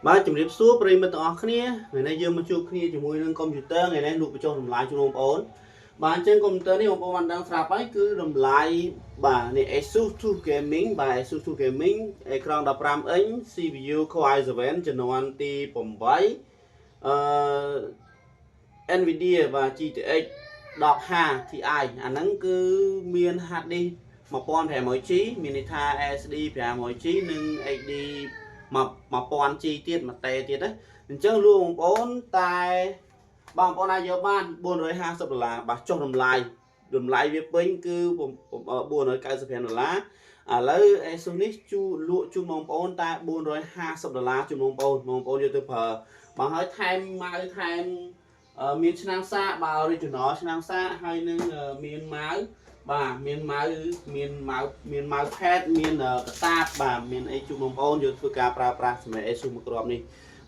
បាទជំរាបសួរប្រិយមិត្តទាំងអស់គ្នាថ្ងៃនេះយើងមកជួបគ្នាជាមួយនឹងកុំព្យូទ័រថ្ងៃនេះលោកបញ្ចុះតម្លៃជូនបងប្អូនបាទអញ្ចឹងកុំព្យូទ័រនេះបងប្អូនបានដឹងស្រាប់ហើយគឺតម្លៃបាទនេះ Asus TUF Gaming បាទ Asus TUF Gaming អេក្រង់15 inch CPU Core i7 ជំនាន់ទី8NVIDIA បាទ GTX 1050 Ti អាហ្នឹងគឺមាន hard disk 1500G មានន័យថា SSD 500G និង HD 1000G ទៀតមួយតេទៀតណាអញ្ចឹងលោកបងប្អូនតែបងប្អូនអាចយកបាន$450បាទចុះតម្លៃវាពេញគឺ$495ឥឡូវ Asus នេះលក់ជូនបងប្អូនតែ$450ជូនបងប្អូនយកទៅប្រើបងហើយថែមម៉ៅថែមមានឆ្នាំងសាកបាទ original ឆ្នាំងសាកហើយនឹងមានម៉ៅបាទមានម៉ៅផេតមានកតាបបាទមានអីជូនបងប្អូនយកធ្វើការប្រើប្រាស់សម្រាប់ Asus មួយគ្រាប់នេះ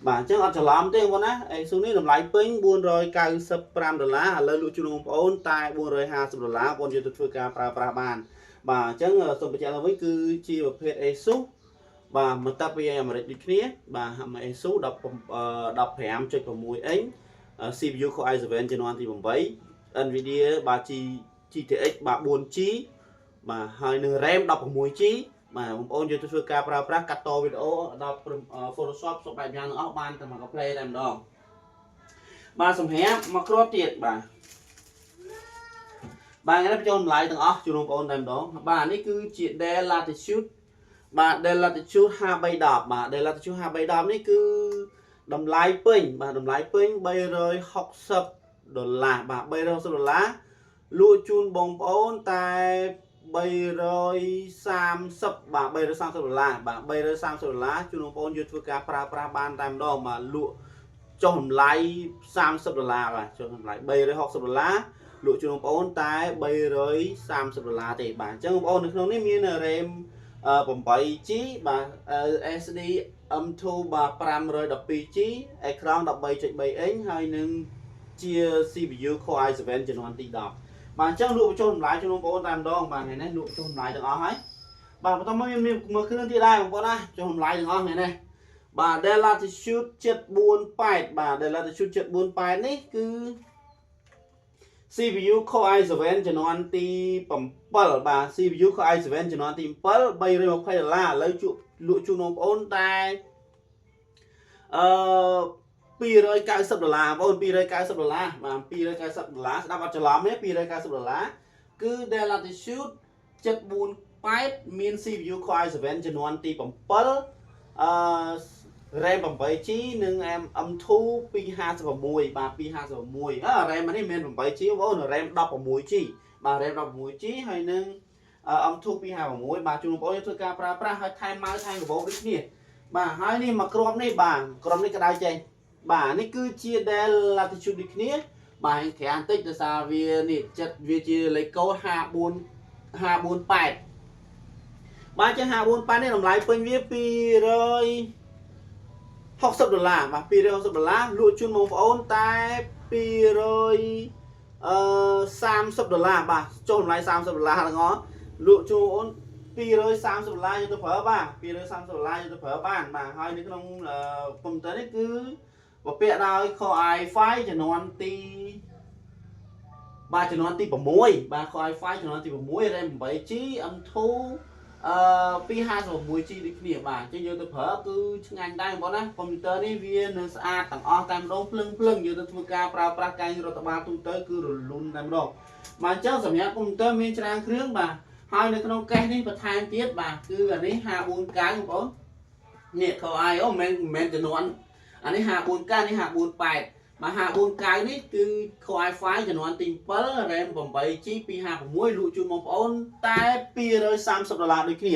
បាទអញ្ចឹងអត់ច្រឡំទេបងប្អូនណា Asus នេះតម្លៃពេញ$495ឥឡូវលក់ជូនបងប្អូនតែ$450បងប្អូនយកទៅធ្វើការប្រើប្រាស់បានបាទអញ្ចឹងសូមបញ្ជាក់ឡើងវិញគឺជាប្រភេទ Asus បាទមកតាពីអាមេរិកដូចគ្នាបាទ Asus 15.6 inch CPU Core i7 ជំនាន់ទី8 NVIDIA បាទ GTX បាទ 4G បាទហើយនឹង RAM 16G បាទបងប្អូនយកទៅធ្វើការប្រើប្រាស់កាត់តវីដេអូដល់ Photoshop សពបែបយ៉ាងទាំងអស់បានតែមក play តែម្ដងបាទសម្រាប់មកគ្រាប់ទៀតបាទថ្ងៃនេះបញ្ចូលតម្លៃទាំងអស់ជូនបងប្អូនតែម្ដងបាទនេះគឺជា Dell Latitude បាទ Dell Latitude H310 បាទ Dell Latitude H310 នេះគឺតម្លៃពេញបាទតម្លៃពេញ$360បាទ$360លក់ជូនបងប្អូនតែ$330បាទ$330បាទ$330ជូនបងប្អូនយកធ្វើការប្រើប្រាស់បានតែម្ដងបាទលក់ចុះតម្លៃ$30បាទចុះតម្លៃ$360លក់ជូនបងប្អូនតែ$330ទេបាទអញ្ចឹងបងប្អូននៅក្នុងនេះមាន RAM 8G បាទ SSD M2 បាទ 512G អេក្រង់ 13.3 inch ហើយនឹងជា CPU Core i7 ជំនាន់ទី10បាទអញ្ចឹងលក់បញ្ចុះតម្លៃជូនបងប្អូនតែម្ដងបាទថ្ងៃនេះលក់បញ្ចុះតម្លៃទាំងអស់ហើយបាទបន្តមកមានមើលគ្រឿងទៀតដែរបងប្អូនណាចុះតម្លៃទាំងអស់ថ្ងៃនេះបាទ Dell Latitude 748បាទ Dell Latitude 748នេះគឺ CPU Core i7 ជំនាន់ទី7បាទ CPU Core i7 ជំនាន់ទី7$320ឥឡូវលក់ជូនបងប្អូនតែ$290បងប្អូន$290បាទ$290ស្ដាប់អត់ច្រឡំទេ$290គឺ Dell Latitude 748មាន CPU Core i7 ជំនាន់ទី7RAM 8G និង M2 256បាទ256 RAM នេះមាន 8G បងប្អូន RAM 16G បាទ RAM 16G ហើយនឹង M2 256បាទជូនបងប្អូនធ្វើការប្រើប្រាស់ហើយថែមម៉ៅថែមកាបូបដូចគ្នាបាទហើយនេះមកគ្រាប់នេះបាទគ្រាប់នេះក្តៅចេញបាទនេះគឺជា Dell Latitude ដូចគ្នាបាទក្រានតិចដោយសារវានេះចិត្តវាជាលេខកូដ548បាទចឹង548នេះតម្លៃពេញវា$260បាទ$260លក់ជូនបងប្អូនតែ$230បាទចុះតម្លៃ$30ទាំងអស់លក់ជូនបងប្អូន$230យកទៅប្រើបាទ$230យកទៅប្រើបានបាទហើយនៅក្នុងកុំព្យូទ័រនេះគឺពពាក់ដោយ Core i5 ជំនាន់ទី6បាទ Core i5 ជំនាន់ទី6 RAM 8G M2 256G ដូចគ្នាបាទអញ្ចឹងយកទៅប្រើគឺឆ្ងាញ់ដែរបងប្អូនណាកុំព្យូទ័រនេះវានៅស្អាតទាំងអស់តែម្ដងភ្លឹងយកទៅធ្វើការប្រើប្រាស់ការរដ្ឋបាលទូទៅគឺរលូនតែម្ដងបាទអញ្ចឹងសម្រាប់កុំព្យូទ័រមានច្រើនគ្រឿងបាទហើយនៅក្នុងកេសនេះបន្ថែមទៀតបាទគឺអានេះ549បងប្អូននេះ Core i មិនមែនជំនាន់អានេះ549នេះ548បាទ549នេះគឺ Core i5 ជំនាន់ទី7 RAM 8G 256លក់ជូនបងប្អូនតែ$230ដូចគ្នា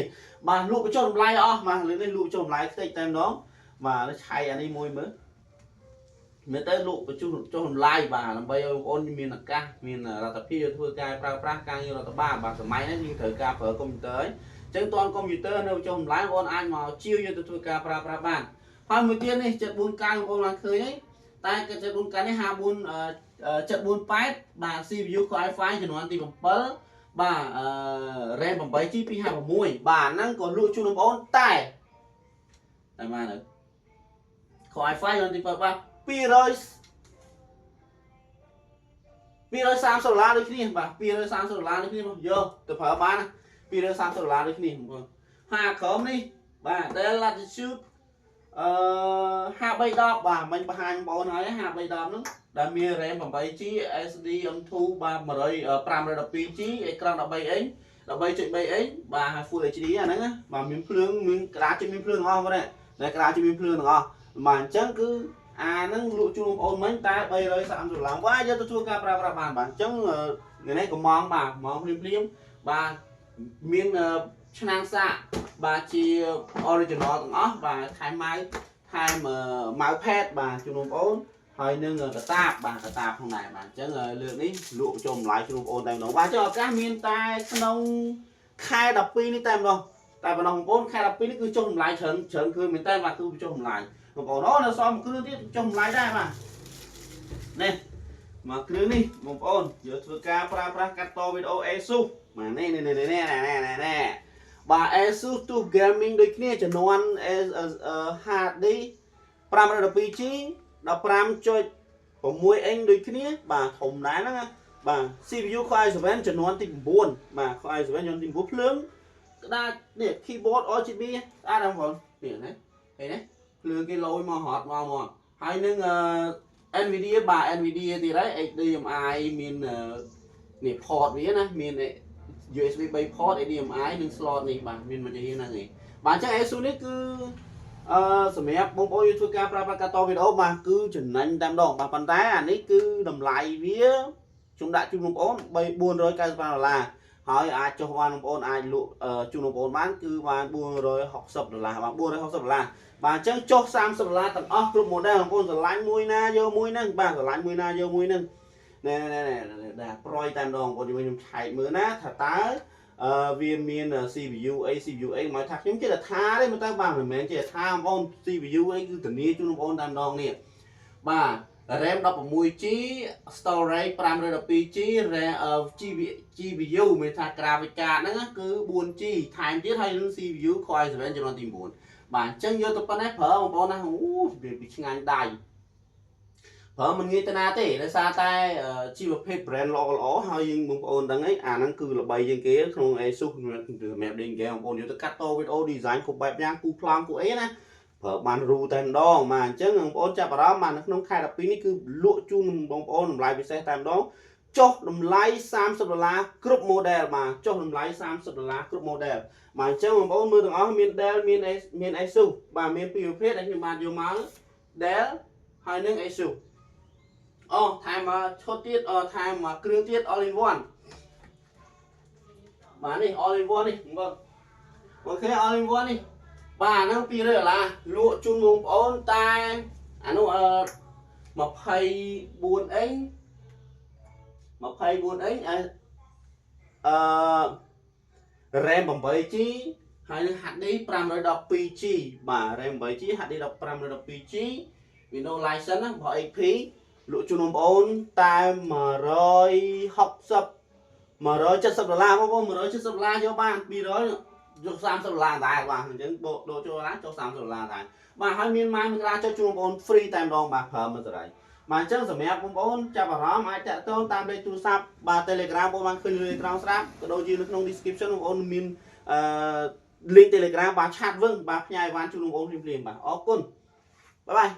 បាទលក់បញ្ចុះតម្លៃអស់បាទលើនេះលក់ចុះតម្លៃតិចតែម្ដងបាទឆៃអានេះមួយមើលទៅលក់បញ្ចុះតម្លៃបាទដើម្បីឲ្យបងប្អូនមានឱកាសមានរដ្ឋភាពធ្វើការប្រើប្រាស់ការងាររដ្ឋបាលបាទសម័យនេះយើងត្រូវការប្រើកុំព្យូទ័រអញ្ចឹងតើកុំព្យូទ័រនៅបញ្ចុះតម្លៃបងប្អូនអាចមកជាវយកទៅធ្វើការប្រើប្រាស់បានហើយមួយទៀតនេះ749បងប្អូនបានឃើញហើយតែ749នេះ748បាទ CPU Core i5 ជំនាន់ទី7បាទ RAM 8G 256បាទហ្នឹងក៏លក់ជូនបងប្អូនតែបាន ខ Wi-Fi យន្តទីបាទ$230ដូចគ្នាបាទ$230ដូចគ្នាមកយកទៅប្រើបានណា$230ដូចគ្នាបងប្អូនហាក្រុមនេះបាទ Dell Latitude 5310បាទមិញបង្ហាញបងប្អូនហើយ5310ហ្នឹងដែលមាន RAM 8GB SSD-M2 បាទ512GB អេក្រង់13 inch 13.3 inch បាទហើយ Full HD អាហ្នឹងណាបាទមានភ្លើងមានក្តារជិះមានភ្លើងអស់បងតែក្តារជិះមានភ្លើងទាំងអស់បាទអញ្ចឹងគឺអាហ្នឹងលក់ជូនបងប្អូនមិញតែ$330បាទយកទៅធ្វើការប្រើប្រាស់បានបាទអញ្ចឹងនេះកំងបាទកំងភ្លាមបាទមានឆ្នាំងសាកបាទជា original ទាំងអស់បាទថែមម៉ៅថែមpad បាទជូនបងប្អូនហើយនឹងកតាបបាទកតាបផងដែរបាទអញ្ចឹងលើកនេះលក់ចូលតម្លៃជូនបងប្អូនតែម្ដងបាទចុះឱកាសមានតែក្នុងខែ12នេះតែម្ដងតែបងប្អូនខែ12នេះគឺចុះតម្លៃច្រើនឃើញមែនតើបាទគឺចុះតម្លៃបងប្អូនអូនៅសល់មួយគ្រឿងទៀតចុះតម្លៃដែរបាទនេះមកគ្រឿងនេះបងប្អូនយកធ្វើការប្រើប្រាស់កាត់តវីដេអូ ASUS បាទនេះបាទ ASUS to gaming ដូចគ្នាចំនួន HD 512GB 15.6 inch ដូចគ្នាបាទធំដែរហ្នឹងបាទ CPU Core i7 ចំនួនទី9បាទ Core i7 ចំនួនទី9ភ្លើងក្តារនេះ keyboard RGB ស្អាតបងប្អូននេះណាឃើញទេភ្លើងគេលយមកហត់មកហើយនឹងNVIDIA បាទ NVIDIA ទៀតហើយ HDMI មាននេះ port វាណាមាន USB 3 port HDMI និង slot នេះបាទមានមួយជាហ្នឹងឯងបាទអញ្ចឹង ASUS នេះគឺសម្រាប់បងប្អូនធ្វើការប្រើប្រាស់កាត់តវីដេអូបាទគឺចំណេញតែម្ដងបាទប៉ុន្តែអានេះគឺតម្លៃវាខ្ញុំដាក់ជូនបងប្អូន$495ហើយអាចចុះបានបងប្អូនអាចលក់ជូនបងប្អូនបានគឺបាន$460បាទ$460បាទអញ្ចឹងចុះ$30ទាំងអស់គ្រប់ model បងប្អូនស្រឡាញ់មួយណាយកមួយហ្នឹងបាទស្រឡាញ់មួយណាយកមួយហ្នឹងណែដែរប្រយតែម្ដងបងប្អូនខ្ញុំឆែកមើលណាថាតើវាមាន CPU អី CPU អីមកថាខ្ញុំចេះតែថាទេមិនទៅបាទមិនមែនចេះថាបងប្អូន CPU អីគឺធានាជូនបងប្អូនតែម្ដងនេះបាទ RAM 16GB storage 512GB GPU មានថា graphic card ហ្នឹងគឺ 4GB ថែមទៀតហើយនឹង CPU Core i7 ចំនួនទី9បាទអញ្ចឹងយកទៅប៉ុណ្ណេះប្រើបងប្អូនណាអូវាពីឆ្ងាញ់ដៃប្រើមិនងាយទៅណាទេដោយសារតែជីវភាព brand ល្អហើយយើងបងប្អូនដឹងអីអាហ្នឹងគឺល្បីជាងគេក្នុង ASUS សម្រាប់ដេញហ្គេមបងប្អូនយកទៅកាត់តវីដេអូ design គ្រប់បែបយ៉ាងគូប្លង់គូអីណាប្រើបានរូតែម្ដងបាទអញ្ចឹងបងប្អូនចាប់អារម្មណ៍បាទនៅក្នុងខែ12នេះគឺលក់ជូនបងប្អូនតម្លៃពិសេសតែម្ដងចុះតម្លៃ$30គ្រប់ model បាទចុះតម្លៃ$30គ្រប់ model បាទអញ្ចឹងបងប្អូនមើលទាំងអស់មាន Dell មាន ASUS បាទមានពីរប្រភេទដែលខ្ញុំបានយកមក Dell ហើយនឹង ASUSអូថែមឈុតទៀតថែមគ្រឿងទៀត all in one បាទនេះ all in one នេះបងអូខេ all in one នេះបាទហ្នឹង$200លក់ជូនបងប្អូនតែអានោះ24 inch RAM 8GB ហើយនឹង HD 512GB បាទ RAM 8GB HD 512GB Windows license របស់ XP លក់ជូនបងប្អូនតែ$170បងប្អូន$170យកបាន200យក$30ដែរបាទអញ្ចឹងដូរចូលណាចុះ$30ដែរបាទហើយមានម៉ានក្រាចុះជូនបងប្អូន free តែម្ដងបាទប្រើមិនសេរីបាទអញ្ចឹងសម្រាប់បងប្អូនចាប់អារម្មណ៍អាចតាក់ទងតាមលេខទូរស័ព្ទបាទ Telegram បងបានឃើញលើអេក្រង់ស្រាប់ក៏ដូចជានៅក្នុង description បងប្អូនមានlink Telegram បាទឆាតវឹងបាទផ្ញើអីវ៉ាន់ជូនបងប្អូនភ្លាមៗបាទអរគុណបាយបាយ